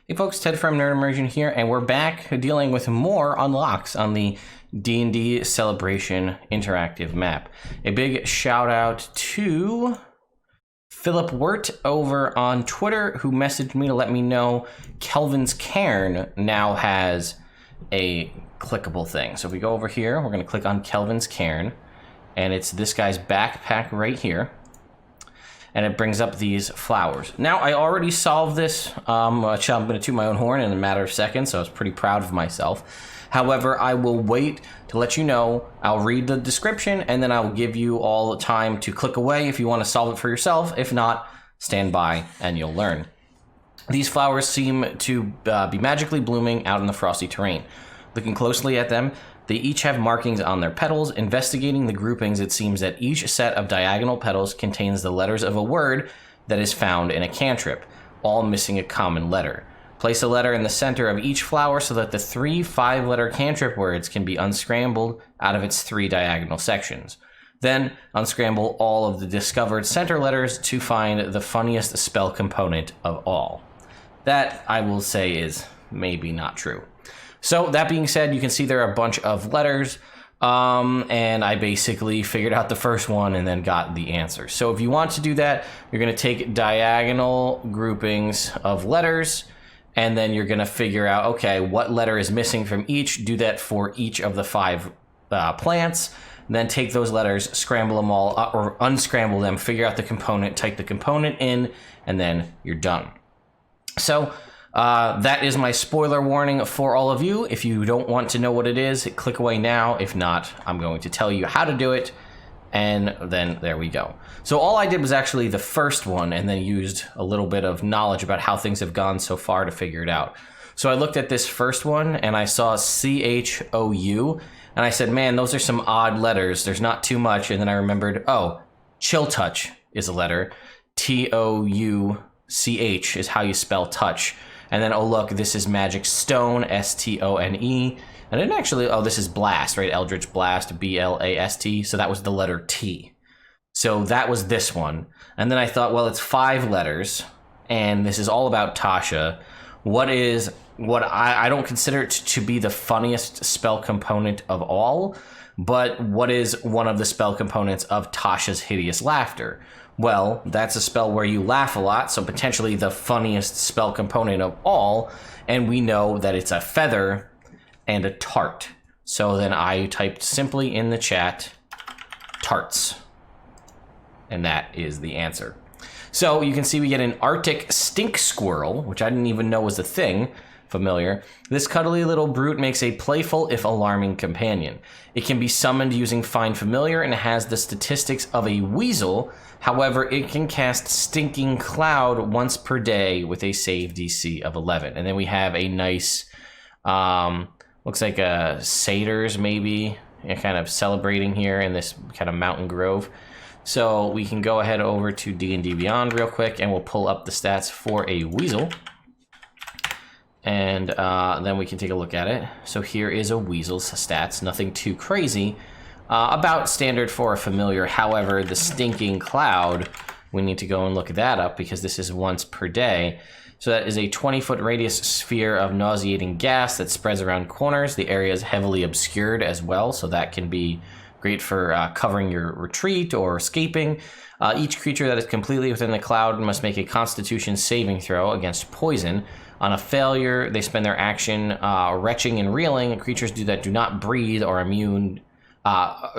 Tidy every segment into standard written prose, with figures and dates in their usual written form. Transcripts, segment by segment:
Hey folks, Ted from Immersion here, and we're back dealing with more unlocks on the D&D Celebration interactive map. A big shout out to Philip Wirt over on Twitter, who messaged me to let me know Kelvin's Cairn now has a clickable thing. So if we go over here, we're going to click on Kelvin's Cairn, and it's this guy's backpack right here. And it brings up these flowers. Now, I already solved this, which I'm going to toot my own horn in a matter of seconds, so I was pretty proud of myself. However, I will wait to let you know. I'll read the description, and then I will give you all the time to click away if you want to solve it for yourself. If not, stand by and you'll learn. These flowers seem to be magically blooming out in the frosty terrain. Looking closely at them, they each have markings on their petals. Investigating the groupings, it seems that each set of diagonal petals contains the letters of a word that is found in a cantrip, all missing a common letter. Place a letter in the center of each flower so that the 3 5-letter cantrip words can be unscrambled out of its 3 diagonal sections. Then unscramble all of the discovered center letters to find the funniest spell component of all. That, I will say, is maybe not true. So that being said, you can see there are a bunch of letters, and I basically figured out the first one and then got the answer. So if you want to do that, you're going to take diagonal groupings of letters, and then you're going to figure out, okay, what letter is missing from each. Do that for each of the 5 plants. And then take those letters, scramble them all, or unscramble them, figure out the component, type the component in, and then you're done. So that is my spoiler warning for all of you. If you don't want to know what it is, click away now. If not, I'm going to tell you how to do it, and then there we go. So all I did was actually the first one, and then used a little bit of knowledge about how things have gone so far to figure it out. So I looked at this first one, and I saw CHOU, and I said, man, those are some odd letters. There's not too much. And then I remembered, oh, chill touch is a letter. TOUCH is how you spell touch. And then, oh, look, this is magic stone, STONE. And then actually, oh, this is blast, right? Eldritch blast, BLAST. So that was the letter T. So that was this one. And then I thought, well, it's 5 letters, and this is all about Tasha. What I don't consider it to be the funniest spell component of all, but what is one of the spell components of Tasha's hideous laughter? Well, that's a spell where you laugh a lot, so potentially the funniest spell component of all, and we know that it's a feather and a tart. So then I typed simply in the chat, tarts, and that is the answer. So you can see we get an Arctic stink squirrel, which I didn't even know was a thing. Familiar. This cuddly little brute makes a playful if alarming companion. It can be summoned using Find Familiar and has the statistics of a weasel. However, it can cast Stinking Cloud once per day with a save DC of 11. And then we have a nice, looks like a satyrs maybe, kind of celebrating here in this kind of mountain grove. So we can go ahead over to D&D Beyond real quick, and we'll pull up the stats for a weasel. And then we can take a look at it. So here is a weasel's stats, nothing too crazy. About standard for a familiar. However, the Stinking Cloud, we need to go and look that up because this is once per day. So that is a 20-foot radius sphere of nauseating gas that spreads around corners. The area is heavily obscured as well, so that can be great for covering your retreat or escaping. Each creature that is completely within the cloud must make a Constitution saving throw against poison. On a failure, they spend their action retching and reeling. Creatures that do not breathe or immune.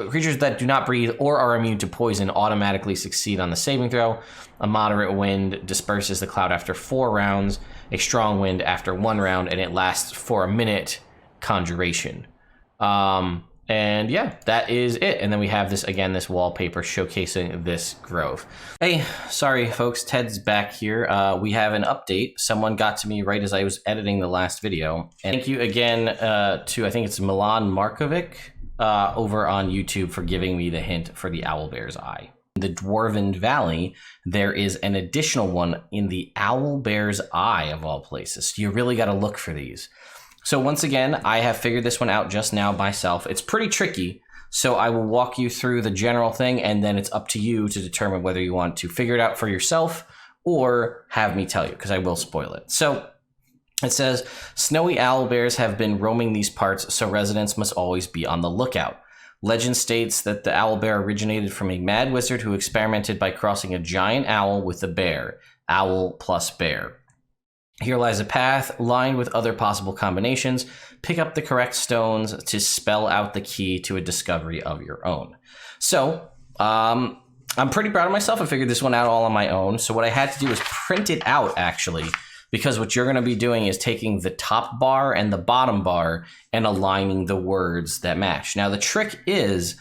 Creatures that do not breathe or are immune to poison automatically succeed on the saving throw. A moderate wind disperses the cloud after 4 rounds. A strong wind after 1 round, and it lasts for a minute. Conjuration. And yeah, that is it. And then we have this, again, this wallpaper showcasing this grove. Hey, sorry folks, Ted's back here. We have an update. Someone got to me right as I was editing the last video. And thank you again to, I think it's Milan Markovic over on YouTube for giving me the hint for the Owl Bear's eye. In the Dwarven Valley, there is an additional one in the Owl Bear's eye of all places. So you really got to look for these. So once again, I have figured this one out just now myself. It's pretty tricky, so I will walk you through the general thing, and then it's up to you to determine whether you want to figure it out for yourself or have me tell you, because I will spoil it. So It says, snowy owl bears have been roaming these parts, so residents must always be on the lookout. Legend states that the owl bear originated from a mad wizard who experimented by crossing a giant owl with a bear. Owl plus bear. Here lies a path lined with other possible combinations. Pick up the correct stones to spell out the key to a discovery of your own. So, I'm pretty proud of myself. I figured this one out all on my own. So what I had to do was print it out, actually, because what you're going to be doing is taking the top bar and the bottom bar and aligning the words that match. Now, the trick is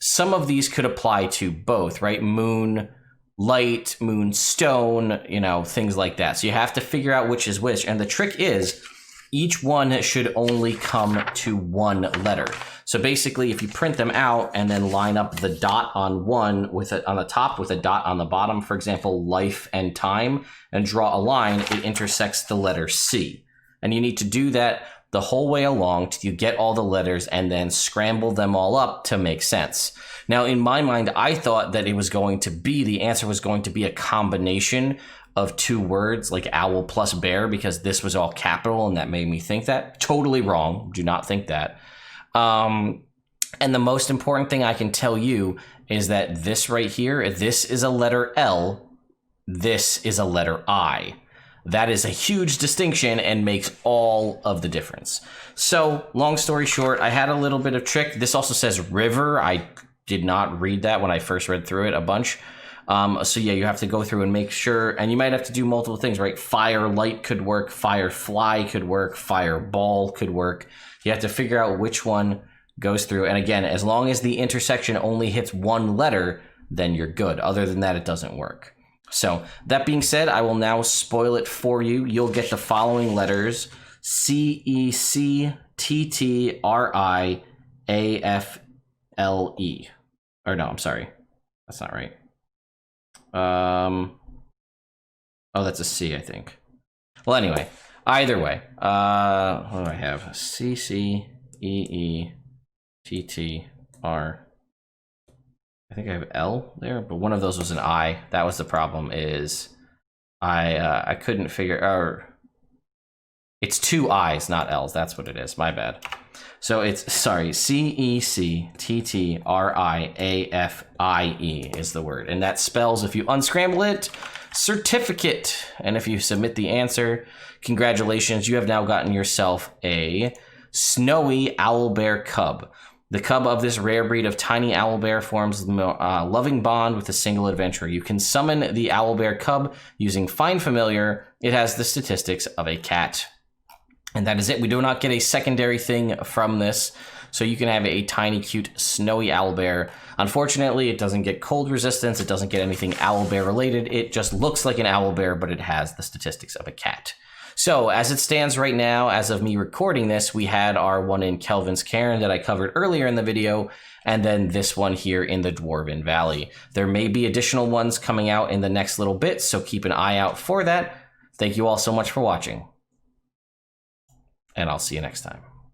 some of these could apply to both, right? Moon, light, moon, stone, you know, things like that. So you have to figure out which is which. And the trick is each one should only come to one letter. So basically, if you print them out and then line up the dot on one with it on the top with a dot on the bottom, for example, life and time, and draw a line, it intersects the letter C. And you need to do that the whole way along till you get all the letters and then scramble them all up to make sense. Now, in my mind, I thought that the answer was going to be a combination of two words like owl plus bear, because this was all capital and that made me think that. Totally wrong. Do not think that. And the most important thing I can tell you is that this right here, this is a letter L, this is a letter I. That is a huge distinction and makes all of the difference. So, long story short, I had a little bit of trick. This also says river. I did not read that when I first read through it a bunch. So yeah, you have to go through and make sure, and you might have to do multiple things, right? Firelight could work, firefly could work, fireball could work. You have to figure out which one goes through. And again, as long as the intersection only hits one letter, then you're good. Other than that, it doesn't work. So that being said, I will now spoil it for you. You'll get the following letters: C-E-C-T-T-R-I-A-F-L-E. Or no, I'm sorry. That's not right. Oh, that's a C, I think. Well, anyway, either way, what do I have? C-C-E-E-T-T-R. I think I have L there, but one of those was an I. That was the problem, is I couldn't figure, it's two I's, not L's. That's what it is. My bad. So it's, sorry, C-E-C-T-T-R-I-A-F-I-E is the word. And that spells, if you unscramble it, certificate. And if you submit the answer, congratulations, you have now gotten yourself a snowy owl bear cub. The cub of this rare breed of tiny owl bear forms a loving bond with a single adventurer. You can summon the owl bear cub using Find Familiar. It has the statistics of a cat. And that is it. We do not get a secondary thing from this. So you can have a tiny, cute, snowy owl bear. Unfortunately, it doesn't get cold resistance. It doesn't get anything owl bear related. It just looks like an owl bear, but it has the statistics of a cat. So as it stands right now, as of me recording this, we had our one in Kelvin's Cairn that I covered earlier in the video, and then this one here in the Dwarven Valley. There may be additional ones coming out in the next little bit, so keep an eye out for that. Thank you all so much for watching, and I'll see you next time.